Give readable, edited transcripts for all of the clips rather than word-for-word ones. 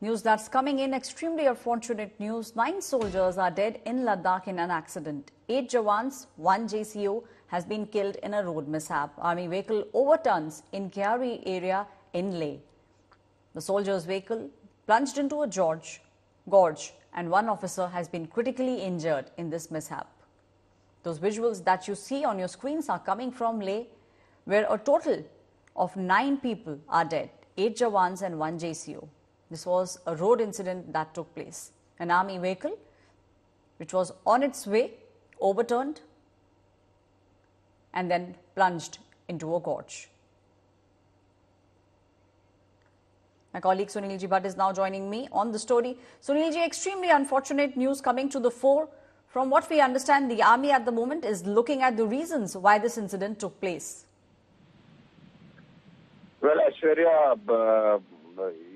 News that's coming in, extremely unfortunate news. 9 soldiers are dead in Ladakh in an accident. 8 Jawans, 1 JCO has been killed in a road mishap. Army vehicle overturns in Kyari area in Leh. The soldiers' vehicle plunged into a gorge and 1 officer has been critically injured in this mishap. Those visuals that you see on your screens are coming from Leh, where a total of 9 people are dead, 8 Jawans and 1 JCO. This was a road incident that took place. An army vehicle, which was on its way, overturned and then plunged into a gorge. My colleague Sunil Ji Bhatt is now joining me on the story. Sunil Ji, extremely unfortunate news coming to the fore. From what we understand, the army at the moment is looking at the reasons why this incident took place. Well, Aishwarya,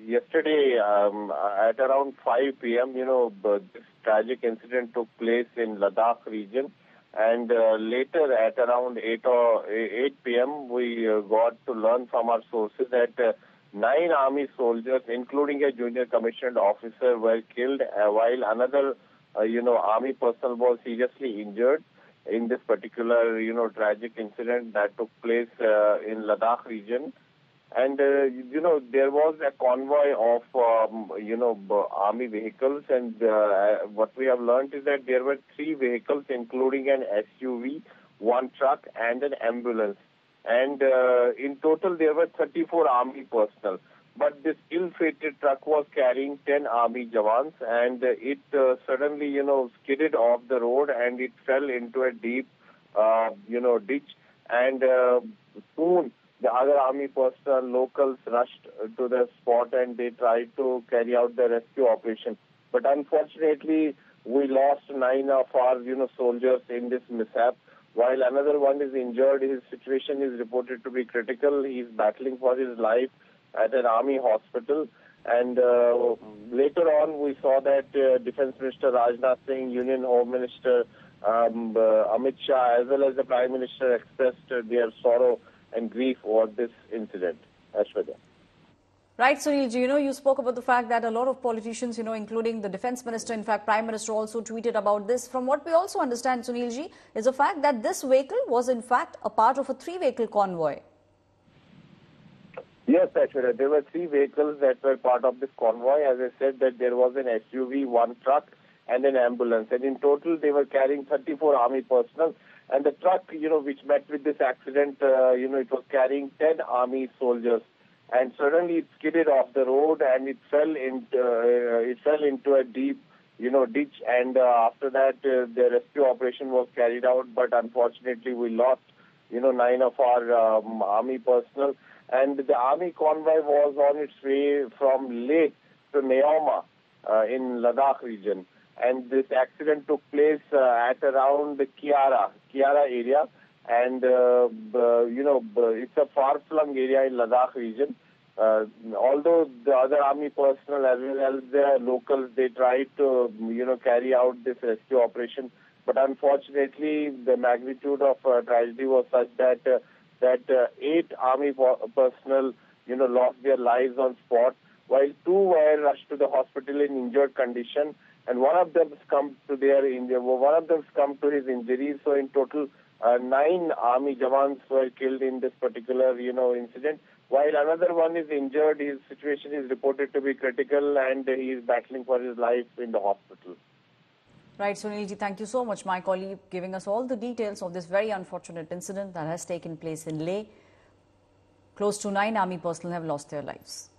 yesterday at around 5 p.m., this tragic incident took place in Ladakh region. And later at around 8 p.m., we got to learn from our sources that 9 army soldiers, including a junior commissioned officer, were killed, while another, army personnel was seriously injured in this particular, tragic incident that took place in Ladakh region. And, there was a convoy of, army vehicles. And what we have learned is that there were 3 vehicles, including an SUV, 1 truck, and an ambulance. And in total, there were 34 army personnel. But this ill-fated truck was carrying 10 army jawans, and it suddenly, skidded off the road, and it fell into a deep, ditch. And soon, the other army personnel, locals, rushed to the spot and they tried to carry out the rescue operation. But unfortunately, we lost 9 of our, soldiers in this mishap. While another one is injured, his situation is reported to be critical. He is battling for his life at an army hospital. And later on, we saw that Defense Minister Rajnath Singh, Union Home Minister Amit Shah, as well as the Prime Minister expressed their sorrow and grief over this incident. Aishwarya. Right, Sunil Ji, you spoke about the fact that a lot of politicians, including the Defense Minister, in fact, Prime Minister also tweeted about this. From what we also understand, Sunil Ji, is the fact that this vehicle was in fact a part of a 3-vehicle convoy. Yes, Aishwarya, there were 3 vehicles that were part of this convoy. As I said, that there was an SUV, 1 truck, and an ambulance. And in total, they were carrying 34 army personnel. And the truck, which met with this accident, it was carrying 10 army soldiers. And suddenly it skidded off the road and it fell into a deep, ditch. And after that, the rescue operation was carried out. But unfortunately, we lost, 9 of our army personnel. And the army convoy was on its way from Leh to Neoma in Ladakh region. And this accident took place at around the Kyari area. And, it's a far-flung area in Ladakh region. Although the other army personnel as well as the locals, they tried to, carry out this rescue operation. But unfortunately, the magnitude of tragedy was such that 8 army personnel, lost their lives on spot, while 2 were rushed to the hospital in injured condition. And one of them succumbed to his injuries. So in total, 9 army jawans were killed in this particular, incident. While another one is injured, his situation is reported to be critical and he is battling for his life in the hospital. Right, Sunil Ji, thank you so much, my colleague, giving us all the details of this very unfortunate incident that has taken place in Leh. Close to 9 army personnel have lost their lives.